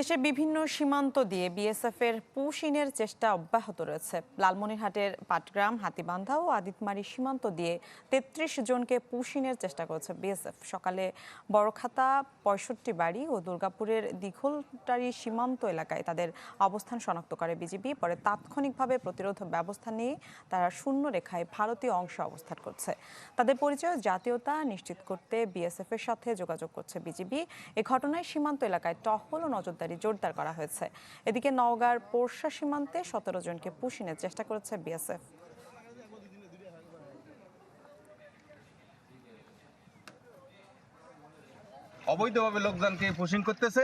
দেশের বিভিন্ন সীমান্ত দিয়ে বিএসএফের পুশ ইনের চেষ্টা অব্যাহত রয়েছে। লালমনিরহাটের পাটগ্রাম, হাতীবান্ধা ও আদিতমারি সীমান্ত দিয়ে ৩৩ জনকে পুশ ইনের চেষ্টা করেছে বিএসএফ। সকালে বড়খাতা, ৬৫ বাড়ি ও দুর্গাপুরের দিঘলটারি সীমান্ত এলাকায় তাদের অবস্থান শনাক্ত করে বিজিবি। পরে তাৎক্ষণিকভাবে প্রতিরোধ ব্যবস্থা নিয়ে তারা শূন্য রেখায় ভারতীয় অংশে অবস্থান করছে। তাদের পরিচয় জাতীয়তা নিশ্চিত করতে বিএসএফ এর সাথে যোগাযোগ করছে বিজিবি। এ ঘটনায় সীমান্ত এলাকায় টহল ও নজরদারি জোরদার করা হয়েছে। এদিকে নওগাঁর পোরশা সীমান্তে ১৭ জনকে পুশিনের চেষ্টা করেছে বিএসএফ। অবৈধভাবে লোকজনকে পুশিং করতেছে,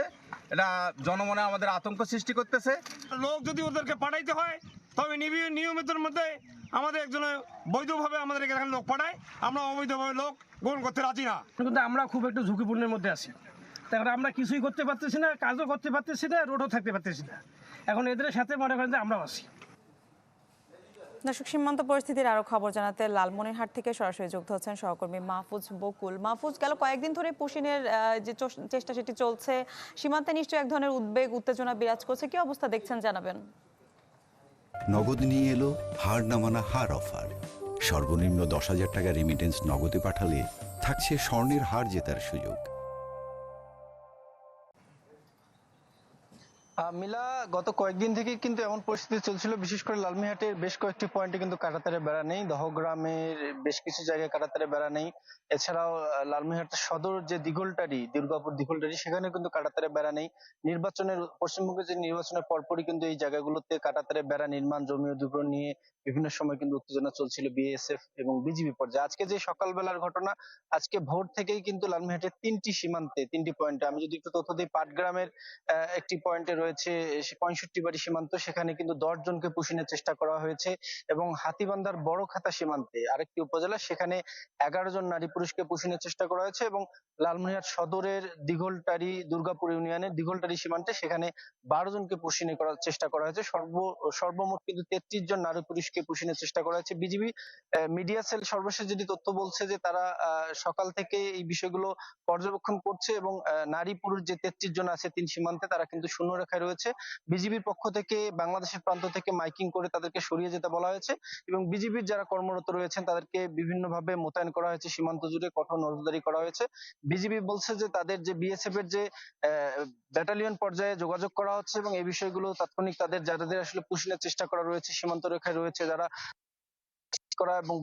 এটা জনমনে আমাদের আতঙ্ক সৃষ্টি করতেছে। লোক যদি ওদেরকে পাঠাইতে হয় তবে নিয়মিতের মধ্যে আমাদের একজনে বৈধভাবে আমাদের এখানে লোক পাঠায়, আমরা অবৈধভাবে লোক গ্রহণ করতে রাজি না। কিন্তু আমরা খুব একটু ঝুঁকিপূর্ণের মধ্যে আছি, তারপরে আমরা কিছুই করতে পারতেছি না, কাজও করতে পারতেছি না, রোডও থাকতে পারতেছি না। এখন এদের সাথে মনে করেন যে আমরাও আছি। দর্শক, সীমান্ত পরিস্থিতির আরো খবর জানাতে লালমনিরহাট থেকে সরাসরি যুক্ত হচ্ছেন সহকর্মী মাহফুজ বকুল। মাহফুজ, গেল কয়েকদিন ধরে পুশিনের যে চেষ্টা সেটি চলছে, সীমান্তে নিশ্চয়ই এক ধরনের উদ্বেগ উত্তেজনা বিরাজ করছে, কি অবস্থা দেখছেন জানাবেন। নগদ নিয়ে এলো হার না মানা হার অফার। সর্বনিম্ন ১০,০০০ টাকা রেমিটেন্স নগদে পাঠালে থাকছে স্বর্ণের হার জেতার সুযোগ। মিলা, গত কয়েকদিন থেকে কিন্তু এমন পরিস্থিতি চলছিল, বিশেষ করে লালমনিরহাটের বেশ কয়েকটি পয়েন্টে কিন্তু কাঁটাতারে বেড়া নেই, দহগ্রামের বেশ কিছু জায়গায় কাঁটাতারে বেড়া নেই। এছাড়াও লালমনিরহাটের সদর যে দিঘলটারি, দুর্গাপুর দিঘলটারি, সেখানে কিন্তু কাঁটাতারে বেড়া নেই। পশ্চিমবঙ্গের যে নির্বাচনের পরপরই কিন্তু এই জায়গাগুলোতে কাঁটাতারে বেড়া নির্মাণ, জমি অধিগ্রহণ নিয়ে বিভিন্ন সময় কিন্তু উত্তেজনা চলছিল বিএসএফ এবং বিজিবি পর্যায়ে। আজকে যে সকালবেলার ঘটনা, আজকে ভোর থেকেই কিন্তু লালমনিরহাটের ৩টি সীমান্তে ৩টি পয়েন্টে, আমি যদি একটু তথ্য দিই, পাটগ্রামের একটি পয়েন্টে রয়েছে ৬৫ বাড়ি সীমান্ত, সেখানে কিন্তু ১০ জনকে পুশিনের চেষ্টা করা হয়েছে। এবং হাতীবান্ধার বড়খাতা সীমান্তে আরেকটি উপজেলা, সেখানে ১১ জন নারী পুরুষকে পুশিনের চেষ্টা করা হয়েছে। এবং লালমনিরহাট সদরের দিঘলটারি, দুর্গাপুর ইউনিয়নের দিঘলটারি সীমান্তে সেখানে ১২ জনকে পুশিনে করার চেষ্টা করা হয়েছে। সর্বমোট কিন্তু ৩৩ জন নারী পুরুষকে পুশিনের চেষ্টা করা হয়েছে। বিজিবি মিডিয়া সেল সর্বশেষ যেটি তথ্য বলছে যে তারা সকাল থেকে এই বিষয়গুলো পর্যবেক্ষণ করছে এবং নারী পুরুষ যে ৩৩ জন আছে ৩ সীমান্তে, তারা কিন্তু শূন্য রেখায় রয়েছে। বিজিবির পক্ষ থেকে বাংলাদেশের প্রান্ত থেকে মাইকিং করে তাদেরকে সরিয়ে যেতে বলা হয়েছে এবং বিজিবির যারা কর্মরত রয়েছেন তাদেরকে বিভিন্নভাবে মোতায়েন করা হয়েছে, সীমান্ত জুড়ে কঠোর নজরদারি করা হয়েছে। বিজিবি বলছে যে তাদের যে বিএসএফ এর যে ব্যাটালিয়ন পর্যায়ে যোগাযোগ করা হচ্ছে এবং এই বিষয়গুলো তাৎক্ষণিক তাদের যাদের আসলে পুশিনের চেষ্টা করা রয়েছে, সীমান্ত রেখায় রয়েছে যারা করা এবং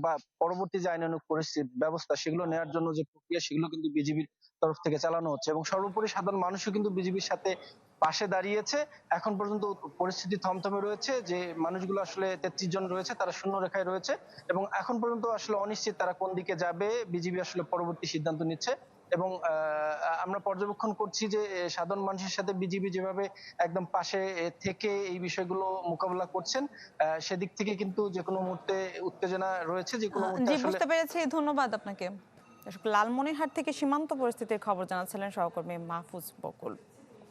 পরবর্তী যে আইনানুগ পরিস্থিতি ব্যবস্থা সেগুলো নেওয়ার জন্য যে প্রক্রিয়া, সেগুলো কিন্তু বিজিবির তরফ থেকে চালানো হচ্ছে। এবং সর্বোপরি সাধারণ মানুষও কিন্তু বিজিবির সাথে পাশে দাঁড়িয়েছে। এখন পর্যন্ত পরিস্থিতি থমথমে রয়েছে, যে মানুষগুলো আসলে ৩৩ জন রয়েছে তারা শূন্য রেখায় রয়েছে এবং এখন পর্যন্ত আসলে অনিশ্চিত তারা কোন দিকে যাবে। বিজিবি আসলে পরবর্তী সিদ্ধান্ত নিচ্ছে এবং আমরা পর্যবেক্ষণ করছি যে সাধারণ মানুষের সাথে বিজিবি যেভাবে একদম পাশে থেকে এই বিষয়গুলো মোকাবেলা করছেন, সেদিক থেকে কিন্তু যে কোনো মুহূর্তে উত্তেজনা রয়েছে, যে কোনো মুহূর্তে আসলে। বুঝতে পেরেছি, ধন্যবাদ আপনাকে। লালমনিরহাট থেকে সীমান্ত পরিস্থিতির খবর জানাচ্ছিলেন সহকর্মী মাহফুজ বকুল।